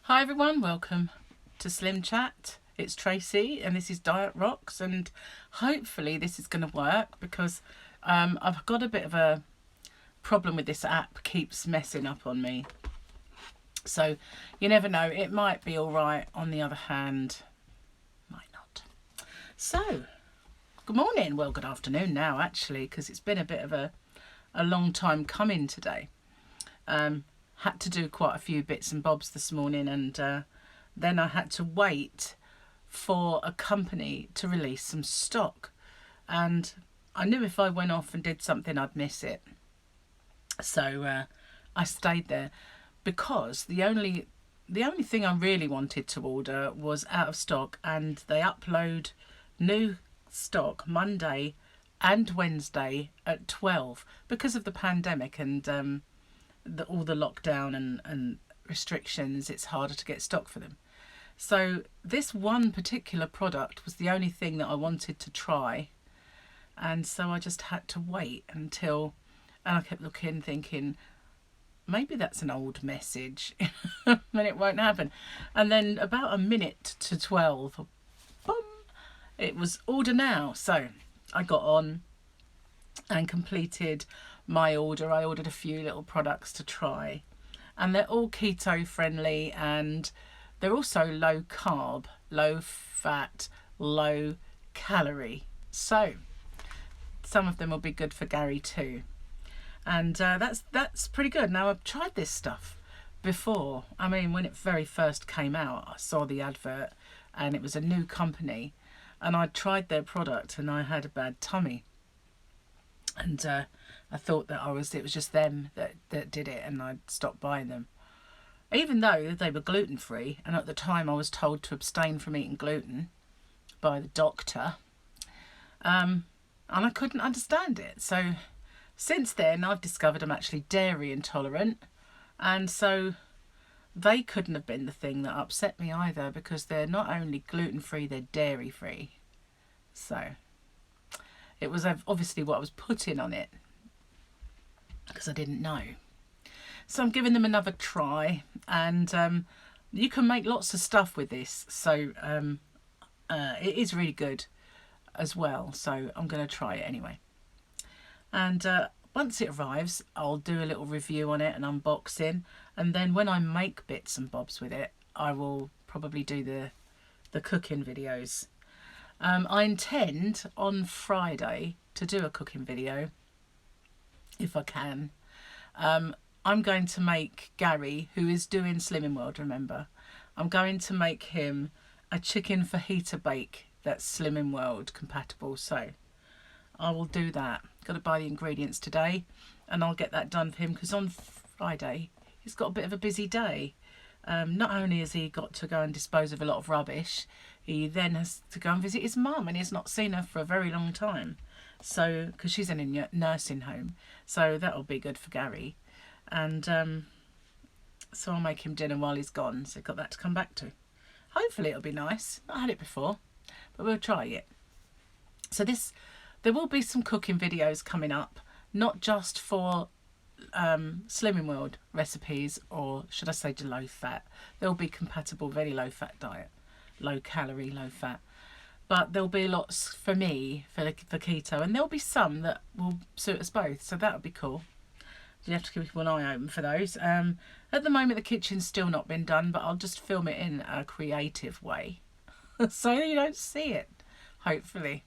Hi everyone, welcome to SlimChat. It's Tracy and this is Diet Rocks, and hopefully this is going to work because I've got a bit of a problem with this app, keeps messing up on me. So you never know, it might be alright, on the other hand, might not. So, good morning, well good afternoon now actually, because it's been a bit of a long time coming today. Had to do quite a few bits and bobs this morning, and then I had to wait for a company to release some stock, and I knew if I went off and did something I'd miss it, so I stayed there because the only thing I really wanted to order was out of stock, and they upload new stock Monday and Wednesday at 12 because of the pandemic and all the lockdown and restrictions. It's harder to get stock for them. So this one particular product was the only thing that I wanted to try, and so I just had to wait until, and I kept looking thinking maybe that's an old message and it won't happen, and then about a minute to 12, boom, it was order now. So I got on and completed my order. I ordered a few little products to try, and they're all keto friendly, and they're also low carb, low fat, low calorie. So some of them will be good for Gary too, and that's pretty good. Now, I've tried this stuff before. I mean, when it very first came out, I saw the advert and it was a new company, and I tried their product and I had a bad tummy. And I thought that it was just them that did it, and I'd stopped buying them. Even though they were gluten-free, and at the time I was told to abstain from eating gluten by the doctor, and I couldn't understand it. So since then I've discovered I'm actually dairy intolerant, and so they couldn't have been the thing that upset me either, because they're not only gluten-free, they're dairy-free. So it was obviously what I was putting on it, because I didn't know. So I'm giving them another try, and you can make lots of stuff with this. So it is really good as well. So I'm going to try it anyway. And once it arrives, I'll do a little review on it and unboxing. And then when I make bits and bobs with it, I will probably do the cooking videos. I intend on Friday to do a cooking video, if I can. I'm going to make Gary, who is doing Slimming World, remember, I'm going to make him a chicken fajita bake that's Slimming World compatible. So I will do that. Got to buy the ingredients today, and I'll get that done for him, because on Friday he's got a bit of a busy day. Not only has he got to go and dispose of a lot of rubbish, he then has to go and visit his mum, and he's not seen her for a very long time. So, because she's in a nursing home, so that'll be good for Gary. And so I'll make him dinner while he's gone, so I've got that to come back to. Hopefully it'll be nice. Not had it before, but we'll try it. So there will be some cooking videos coming up, not just for Slimming World recipes, or should I say low fat. They'll be compatible, very low fat diet, low calorie, low fat, but there'll be lots for me for keto, and there'll be some that will suit us both, so that'll be cool. You have to keep one eye open for those. At the moment the kitchen's still not been done, but I'll just film it in a creative way so you don't see it, hopefully.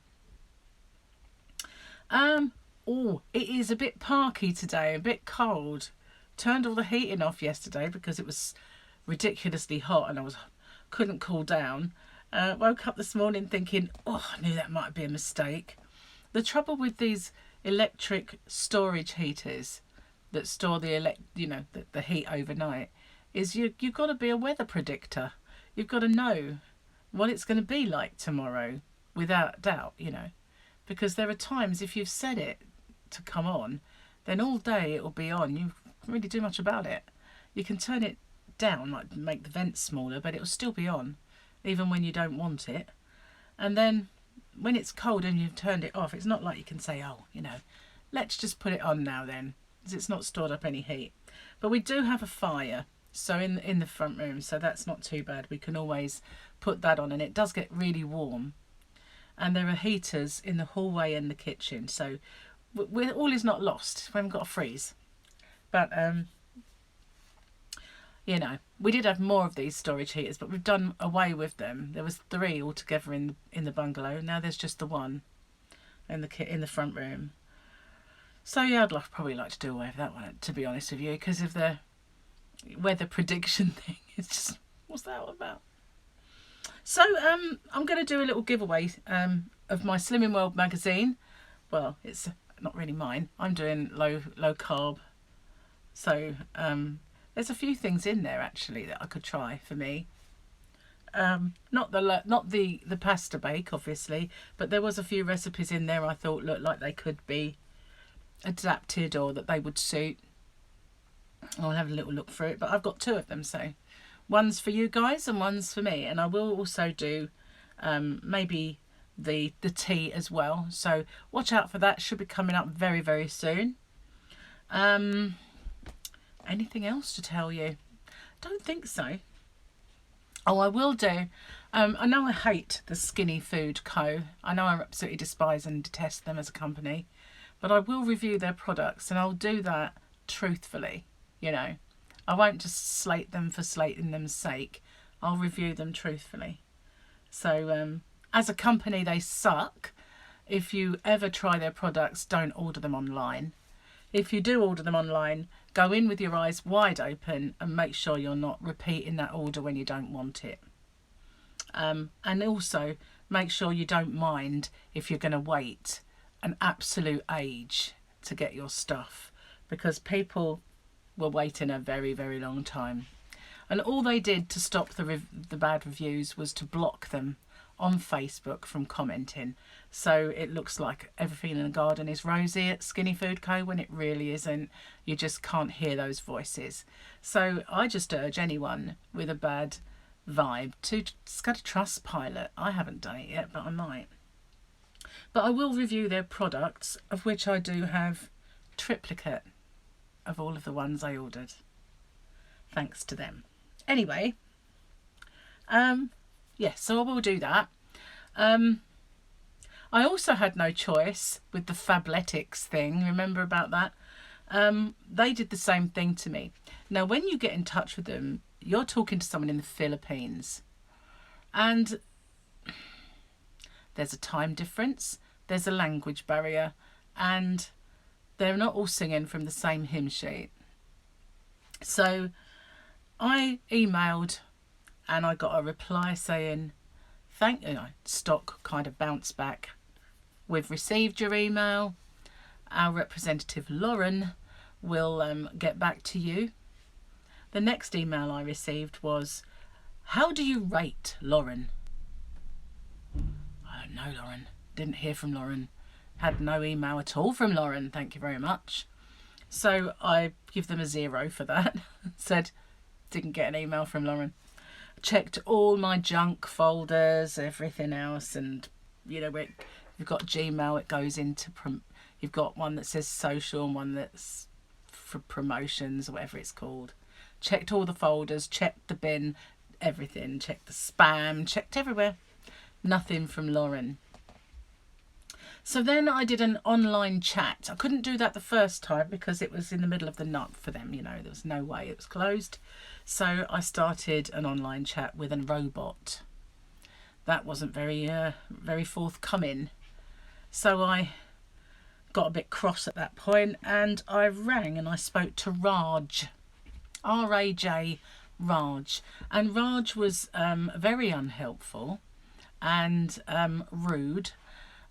Oh, it is a bit parky today, a bit cold. Turned all the heating off yesterday because it was ridiculously hot and I couldn't cool down. Woke up this morning thinking, oh, I knew that might be a mistake. The trouble with these electric storage heaters that store the heat overnight is you've got to be a weather predictor. You've got to know what it's going to be like tomorrow without doubt, because there are times if you've set it to come on, then all day it will be on. You can't really do much about it. You can turn it down, like make the vents smaller, but it will still be on even when you don't want it. And then when it's cold and you've turned it off, it's not like you can say, oh, let's just put it on now then, because it's not stored up any heat. But we do have a fire, so in the front room, so that's not too bad. We can always put that on, and it does get really warm. And there are heaters in the hallway and the kitchen, so all is not lost. We haven't got a freeze. But you know, we did have more of these storage heaters, but we've done away with them. There was 3 altogether in the bungalow. Now there's just the one in the front room. So yeah, I'd probably like to do away with that one, to be honest with you, because of the weather prediction thing. It's just, what's that all about? So I'm going to do a little giveaway of my Slimming World magazine. Well, it's not really mine. I'm doing low carb. So there's a few things in there actually that I could try for me. Not the pasta bake, obviously, but there was a few recipes in there I thought looked like they could be adapted or that they would suit. I'll have a little look through it, but I've got 2 of them, so one's for you guys and one's for me, and I will also do maybe the tea as well, so watch out for that. Should be coming up very, very soon. Anything else to tell you? Don't think so. Oh, I will do. I know I hate the Skinny Food Co. I know I absolutely despise and detest them as a company, but I will review their products, and I'll do that truthfully. You know, I won't just slate them for slating them's sake. I'll review them truthfully. So as a company, they suck. If you ever try their products, don't order them online. If you do order them online, go in with your eyes wide open and make sure you're not repeating that order when you don't want it. And also make sure you don't mind if you're going to wait an absolute age to get your stuff, because people were waiting a very, very long time. And all they did to stop the bad reviews was to block them on Facebook from commenting. So it looks like everything in the garden is rosy at Skinny Food Co. when it really isn't. You just can't hear those voices. So I just urge anyone with a bad vibe to just go to Trustpilot. I haven't done it yet, but I might. But I will review their products, of which I do have triplicate of all of the ones I ordered. Thanks to them. Anyway, yes, so I will do that. I also had no choice with the Fabletics thing. Remember about that? They did the same thing to me. Now, when you get in touch with them, you're talking to someone in the Philippines. And there's a time difference. There's a language barrier. And they're not all singing from the same hymn sheet. So I emailed and I got a reply saying, thank you. Stock kind of bounced back. We've received your email. Our representative Lauren will get back to you. The next email I received was, how do you rate Lauren? I don't know, Lauren. Didn't hear from Lauren. Had no email at all from Lauren. Thank you very much. So I give them a 0 for that. Said, didn't get an email from Lauren. Checked all my junk folders, everything else, and you know, you've got Gmail, it goes into you've got one that says social and one that's for promotions or whatever it's called. Checked all the folders, checked the bin, everything, checked the spam, checked everywhere. Nothing from Lauren. So then I did an online chat. I couldn't do that the first time because it was in the middle of the night for them, you know, there was no way, it was closed. So I started an online chat with a robot. That wasn't very forthcoming. So I got a bit cross at that point and I rang and I spoke to Raj. R-A-J, Raj. And Raj was very unhelpful and rude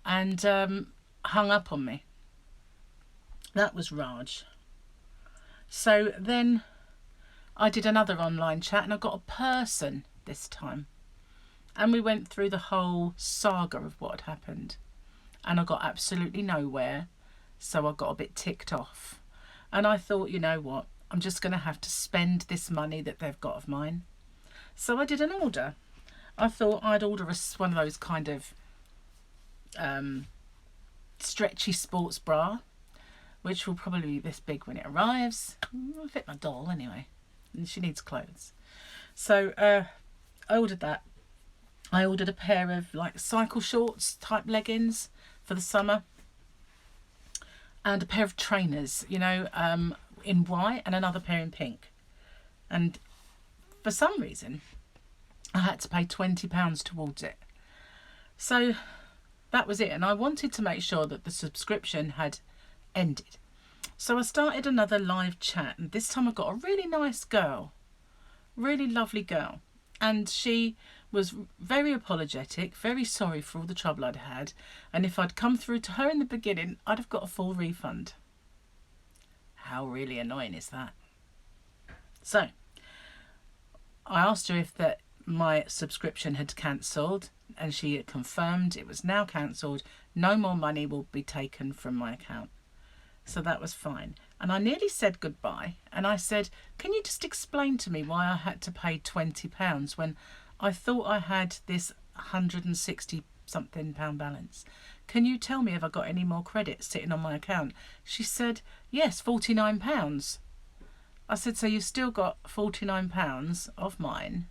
and hung up on me. That was Raj. So then I did another online chat and I got a person this time. And we went through the whole saga of what had happened. And I got absolutely nowhere. So I got a bit ticked off. And I thought, you know what? I'm just going to have to spend this money that they've got of mine. So I did an order. I thought I'd order one of those kind of stretchy sports bra, which will probably be this big when it arrives. It'll fit my doll anyway. and she needs clothes. So I ordered that. I ordered a pair of like cycle shorts type leggings for the summer, and a pair of trainers, you know, in white, and another pair in pink. And for some reason I had to pay £20 towards it. So that was it, and I wanted to make sure that the subscription had ended. So I started another live chat, and this time I got a really nice girl, really lovely girl, and she was very apologetic, very sorry for all the trouble I'd had, and if I'd come through to her in the beginning, I'd have got a full refund. How really annoying is that? So I asked her if my subscription had cancelled, and she had confirmed it was now cancelled. No more money will be taken from my account. So that was fine. And I nearly said goodbye, and I said, can you just explain to me why I had to pay £20 when I thought I had this £160 something balance? Can you tell me if I got any more credit sitting on my account? She said, yes, £49. I said, so you still got £49 of mine?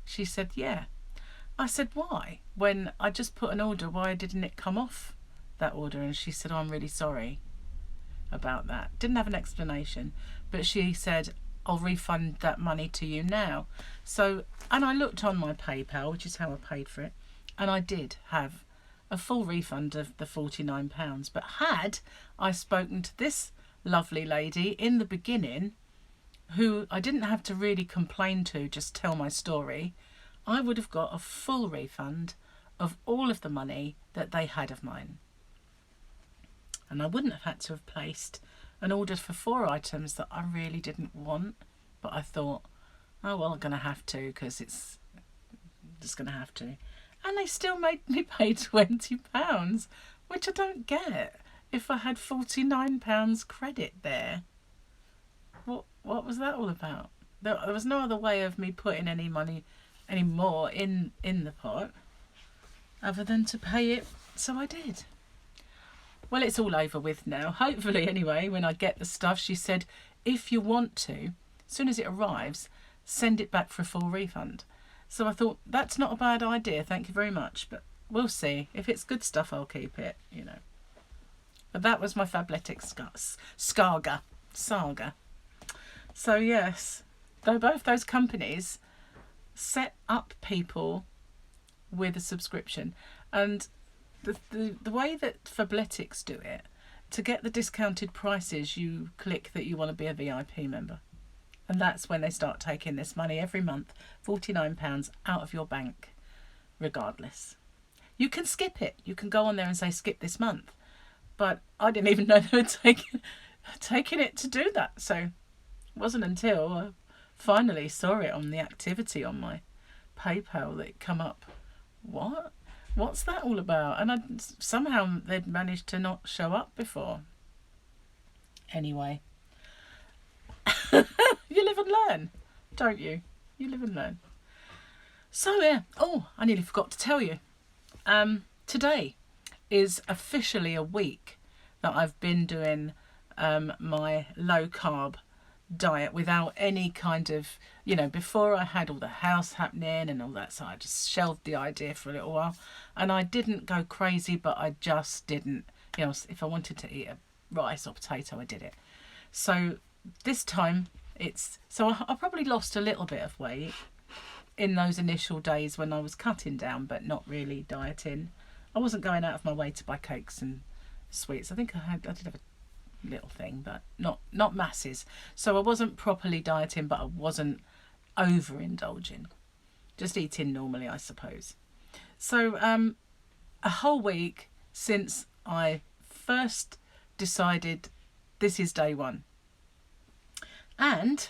She said, yeah. I said, why? When I just put an order, why didn't it come off that order? And she said, oh, I'm really sorry about that. Didn't have an explanation, but she said, I'll refund that money to you now. So, and I looked on my PayPal, which is how I paid for it, and I did have a full refund of the £49. But had I spoken to this lovely lady in the beginning, who I didn't have to really complain to, just tell my story, I would have got a full refund of all of the money that they had of mine. And I wouldn't have had to have placed an order for 4 items that I really didn't want, but I thought, oh well, I'm going to have to, because it's just going to have to. And they still made me pay £20, which I don't get. If I had £49 credit there, what was that all about? There was no other way of me putting any money anymore in the pot other than to pay it, so I did. Well, it's all over with now, hopefully. Anyway, when I get the stuff, she said, if you want to, as soon as it arrives, send it back for a full refund. So I thought, that's not a bad idea, thank you very much, but we'll see. If it's good stuff, I'll keep it, you know. But that was my Fabletics saga. So yes, though both those companies set up people with a subscription, and the way that Fabletics do it, to get the discounted prices, you click that you want to be a VIP member, and that's when they start taking this money every month, £49 out of your bank, regardless. You can skip it. You can go on there and say skip this month, but I didn't even know they were taking it to do that. So it wasn't until I finally saw it on the activity on my PayPal that it come up. What's that all about? And somehow they'd managed to not show up before. Anyway, you live and learn, don't you? You live and learn. So yeah, oh, I nearly forgot to tell you. Today is officially a week that I've been doing my low carb diet without any kind of, you know, before I had all the house happening and all that, so I just shelved the idea for a little while, and I didn't go crazy, but I just didn't, you know, if I wanted to eat a rice or potato, I did it. So this time I probably lost a little bit of weight in those initial days when I was cutting down but not really dieting. I wasn't going out of my way to buy cakes and sweets. I think I did have a little thing, but not masses. So I wasn't properly dieting, but I wasn't overindulging, just eating normally, I suppose. So a whole week since I first decided this is day one, and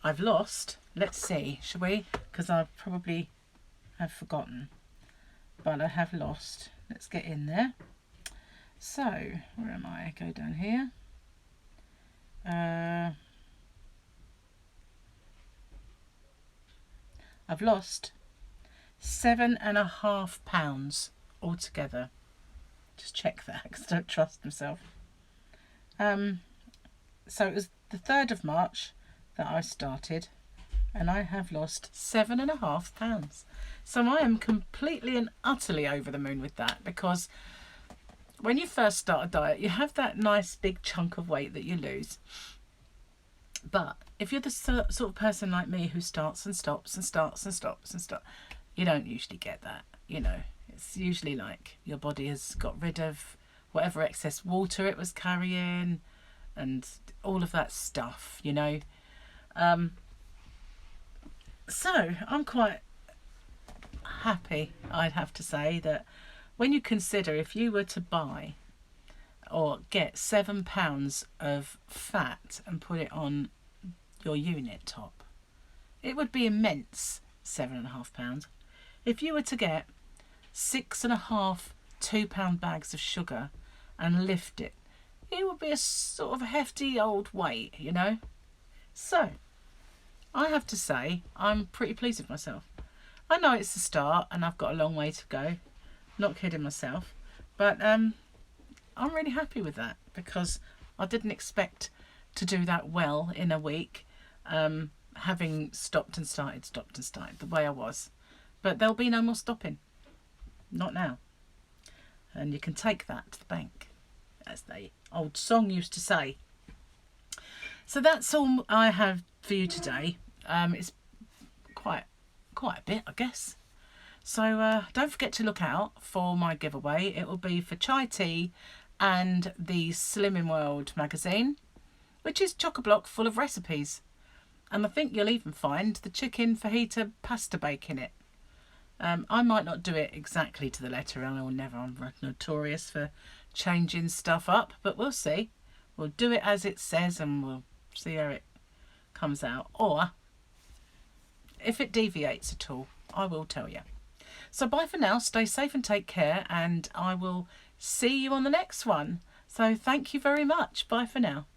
I've lost, let's see, shall we, because I probably have forgotten, but I have lost. Let's get in there. So, where am I? Go down here. I've lost 7.5 pounds altogether. Just check that because I don't trust myself. So it was the 3rd of March that I started, and I have lost 7.5 pounds. So I am completely and utterly over the moon with that, because when you first start a diet, you have that nice big chunk of weight that you lose. But if you're the sort of person like me who starts and stops and starts and stops and stops, you don't usually get that, you know. It's usually like your body has got rid of whatever excess water it was carrying and all of that stuff, you know. So I'm quite happy, I'd have to say, that when you consider if you were to buy or get 7 pounds of fat and put it on your unit top, it would be immense. 7.5 pounds. If you were to get 6.5 £2 bags of sugar and lift it, it would be a sort of hefty old weight, you know. So I have to say I'm pretty pleased with myself. I know it's the start and I've got a long way to go, not kidding myself, but I'm really happy with that, because I didn't expect to do that well in a week, having stopped and started the way I was. But there'll be no more stopping, not now. And you can take that to the bank, as the old song used to say. So that's all I have for you today. It's quite a bit, I guess. So don't forget to look out for my giveaway. It will be for chai tea and the Slimming World magazine, which is chock-a-block full of recipes. And I think you'll even find the chicken fajita pasta bake in it. I might not do it exactly to the letter. I'm notorious for changing stuff up, but we'll see. We'll do it as it says and we'll see how it comes out. Or if it deviates at all, I will tell you. So bye for now, stay safe and take care, and I will see you on the next one. So thank you very much. Bye for now.